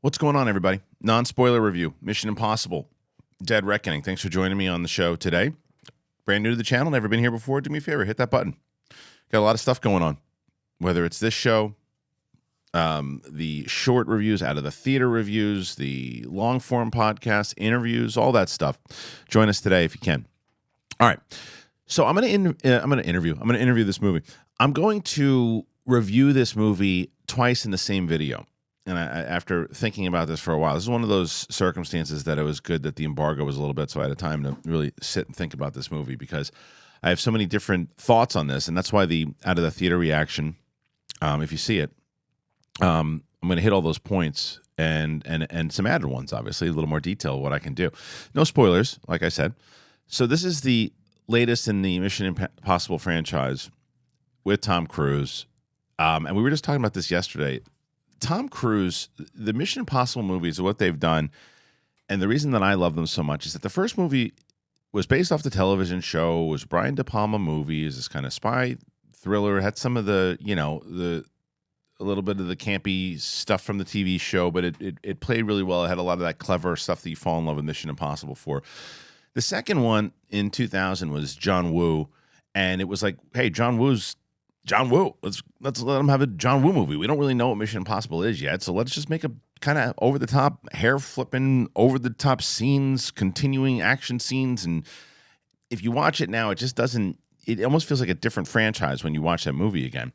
What's going on, everybody? Non-spoiler review, Mission Impossible Dead Reckoning. Thanks for joining me on the show today. Brand new to the channel, never been here before, do me a favor, hit that button. Got a lot of stuff going on, whether it's this show, the short reviews, out of the theater reviews, the long-form podcast, interviews, all that stuff. Join us today if you can. All right, so I'm going to interview this movie. I'm going to review this movie twice in the same video. And after thinking about this for a while, this is one of those circumstances that it was good that the embargo was a little bit, so I had time to really sit and think about this movie because I have so many different thoughts on this, and that's why the out of the theater reaction, if you see it, I'm going to hit all those points and some added ones, obviously, a little more detail of what I can do. No spoilers, like I said. So this is the latest in the Mission Impossible franchise with Tom Cruise, and we were just talking about this yesterday. Tom Cruise, the Mission Impossible movies, what they've done, and the reason that I love them so much is that the first movie was based off the television show, was Brian De Palma movies, this kind of spy thriller, had some of the, a little bit of the campy stuff from the TV show, but it played really well. It had a lot of that clever stuff that you fall in love with Mission Impossible for. The second one in 2000 was John Woo, and it was like, hey, John Woo's John Woo. Let's let him have a John Woo movie. We don't really know what Mission Impossible is yet, so let's just make a kind of over-the-top, hair-flipping, over-the-top scenes, continuing action scenes. And if you watch it now, it just doesn't – it almost feels like a different franchise when you watch that movie again.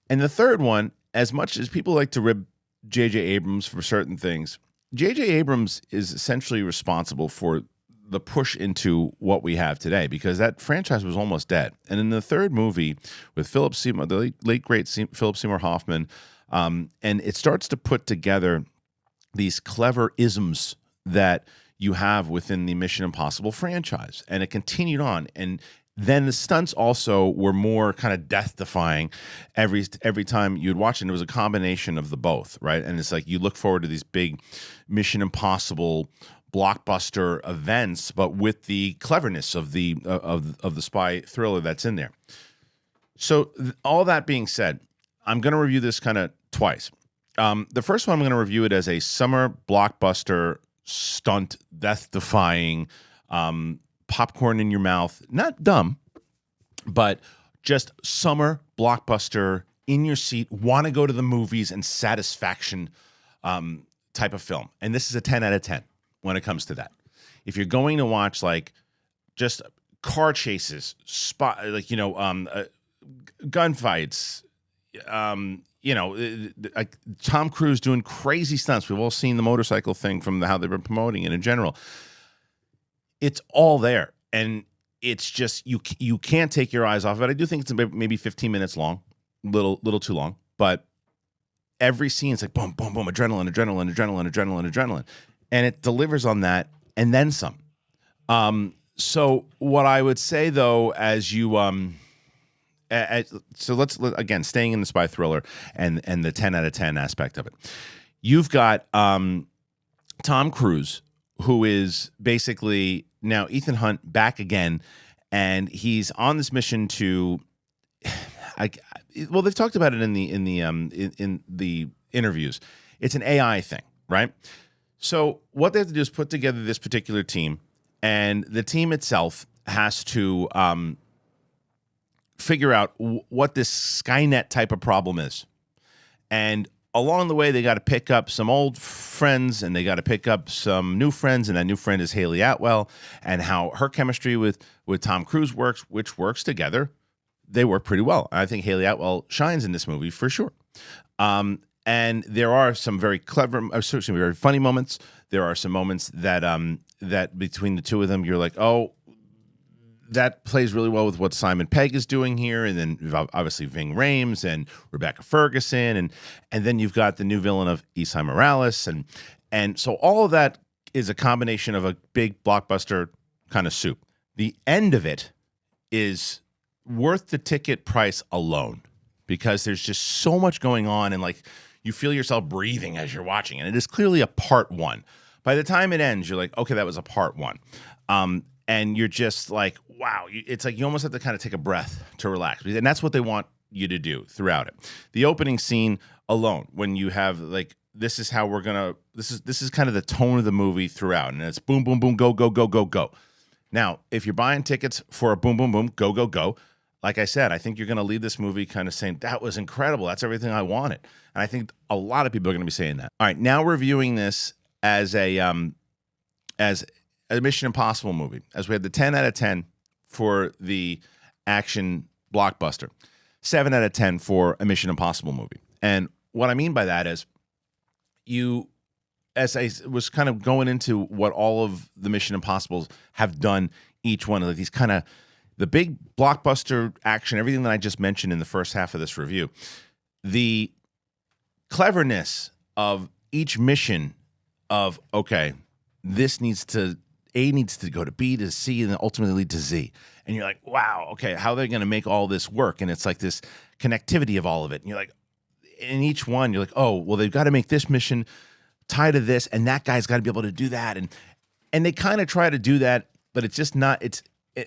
And the third one, as much as people like to rib J.J. Abrams for certain things, J.J. Abrams is essentially responsible for the push into what we have today because that franchise was almost dead. And in the third movie with Philip Seymour, the late great Philip Seymour Hoffman, and it starts to put together these clever isms that you have within the Mission Impossible franchise. And it continued on. And then the stunts also were more kind of death-defying every time you'd watch it. And it was a combination of the both, right? And it's like you look forward to these big Mission Impossible blockbuster events, but with the cleverness of the spy thriller that's in there. So all that being said, I'm going to review this kind of twice. The first one, I'm going to review it as a summer blockbuster stunt, death-defying, popcorn in your mouth, not dumb, but just summer blockbuster in your seat, want to go to the movies and satisfaction type of film. And this is a 10 out of 10. When it comes to that, if you're going to watch like just car chases, gunfights, like Tom Cruise doing crazy stunts. We've all seen the motorcycle thing from how they've been promoting it in general. It's all there, and it's just you can't take your eyes off of it. I do think it's maybe 15 minutes long, little too long, but every scene is like boom, boom, boom, adrenaline. And it delivers on that and then some. So what I would say, though, as you so let's again, staying in the spy thriller and the 10 out of 10 aspect of it. You've got Tom Cruise, who is basically now Ethan Hunt back again, and he's on this mission to well, they've talked about it in the interviews. It's an AI thing, right? So what they have to do is put together this particular team, and the team itself has to figure out what this Skynet type of problem is. And along the way, they got to pick up some old friends, and they got to pick up some new friends, and that new friend is Haley Atwell, and how her chemistry with Tom Cruise works, which works together. They work pretty well. I think Haley Atwell shines in this movie for sure. And there are some very clever, very funny moments. There are some moments that that between the two of them, you're like, oh, that plays really well with what Simon Pegg is doing here. And then obviously Ving Rhames and Rebecca Ferguson. And then you've got the new villain of Isai Morales. And so all of that is a combination of a big blockbuster kind of soup. The end of it is worth the ticket price alone because there's just so much going on, and like you feel yourself breathing as you're watching. And it is clearly a part one. By the time it ends, you're like, okay, that was a part one. And you're just like, wow. It's like you almost have to kind of take a breath to relax. And that's what they want you to do throughout it. The opening scene alone, when you have like this is how we're gonna. This is kind of the tone of the movie throughout, and it's boom, boom, boom, go, go, go, go, go. Now, if you're buying tickets for a boom, boom, boom, go, go, go, like I said, I think you're gonna leave this movie kind of saying that was incredible. That's everything I wanted, and I think a lot of people are gonna be saying that. All right, now we're viewing this as a Mission Impossible movie, as we had the 10 out of 10 for the action blockbuster, 7 out of 10 for a Mission Impossible movie, and what I mean by that is as I was kind of going into what all of the Mission Impossibles have done, each one of these kind of the big blockbuster action, everything that I just mentioned in the first half of this review, the cleverness of each mission of, okay, this needs to, A needs to go to B to C and then ultimately lead to Z. And you're like, wow, okay, how are they going to make all this work? And it's like this connectivity of all of it. And you're like, in each one, you're like, oh, well, they've got to make this mission tie to this, and that guy's got to be able to do that. And they kind of try to do that, but it's just not,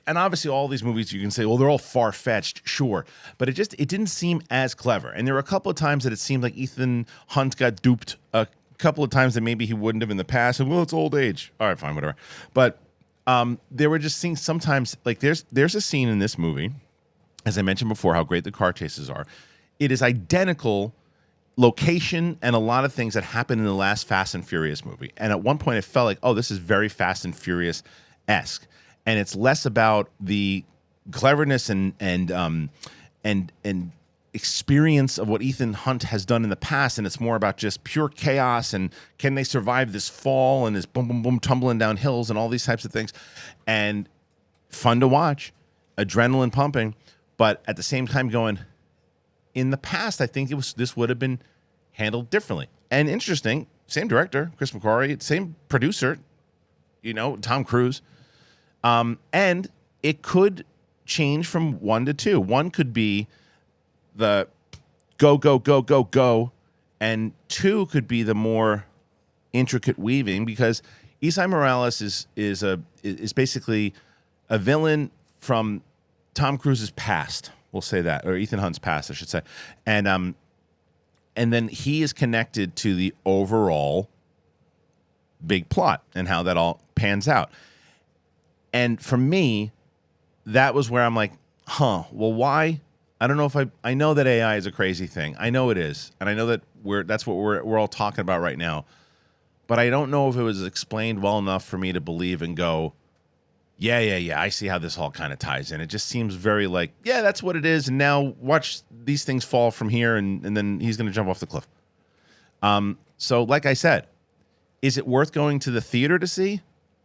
and obviously all these movies you can say, well, they're all far-fetched, sure. But it didn't seem as clever. And there were a couple of times that it seemed like Ethan Hunt got duped, a couple of times that maybe he wouldn't have in the past. And, well, it's old age. All right, fine, whatever. But there were just scenes sometimes, like there's a scene in this movie, as I mentioned before, how great the car chases are. It is identical location and a lot of things that happened in the last Fast and Furious movie. And at one point it felt like, oh, this is very Fast and Furious-esque. And it's less about the cleverness and experience of what Ethan Hunt has done in the past, and it's more about just pure chaos and can they survive this fall and this boom, boom, boom, tumbling down hills and all these types of things. And fun to watch, adrenaline pumping, but at the same time going, in the past, I think this would have been handled differently. And interesting, same director, Chris McQuarrie, same producer, Tom Cruise. And it could change from 1 to 2. 1 could be the go, go, go, go, go. And 2 could be the more intricate weaving, because Isai Morales is basically a villain from Tom Cruise's past. We'll say that, or Ethan Hunt's past, I should say. And then he is connected to the overall big plot and how that all pans out. And for me, that was where I'm like, well, why? I don't know if I know that AI is a crazy thing. I know it is. And I know that that's what we're all talking about right now. But I don't know if it was explained well enough for me to believe and go, yeah, I see how this all kind of ties in. It just seems very like, yeah, that's what it is. And now watch these things fall from here, and then he's going to jump off the cliff. So like I said, is it worth going to the theater to see?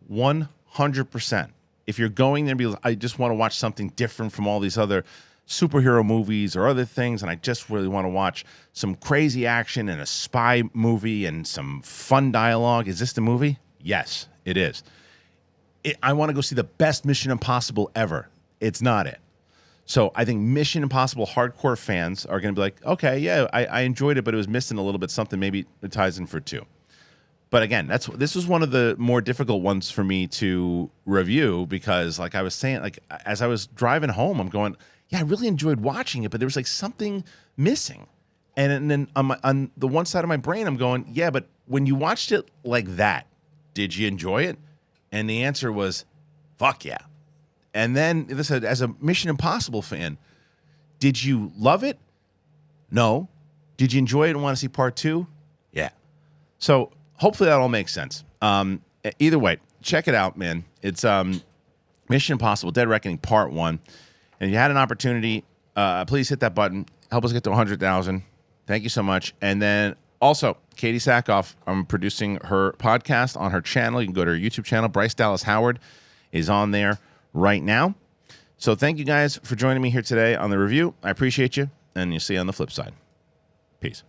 100%. If you're going there and I just want to watch something different from all these other superhero movies or other things, and I just really want to watch some crazy action and a spy movie and some fun dialogue, is this the movie? Yes, it is. I want to go see the best Mission Impossible ever. It's not it. So I think Mission Impossible hardcore fans are going to be like, okay, yeah, I enjoyed it, but it was missing a little bit something. Maybe it ties in for 2. But again, this was one of the more difficult ones for me to review, because like I was saying, like as I was driving home, I'm going, yeah, I really enjoyed watching it, but there was like something missing. And then on the one side of my brain, I'm going, yeah, but when you watched it like that, did you enjoy it? And the answer was, fuck yeah. And then, listen, as a Mission Impossible fan, did you love it? No. Did you enjoy it and want to see part 2? Yeah. So hopefully that all makes sense. Either way, check it out, man. It's Mission Impossible Dead Reckoning Part 1. And if you had an opportunity, please hit that button. Help us get to 100,000. Thank you so much. And then also, Katie Sackhoff, I'm producing her podcast on her channel. You can go to her YouTube channel. Bryce Dallas Howard is on there right now. So thank you guys for joining me here today on the review. I appreciate you, and you'll see you on the flip side. Peace.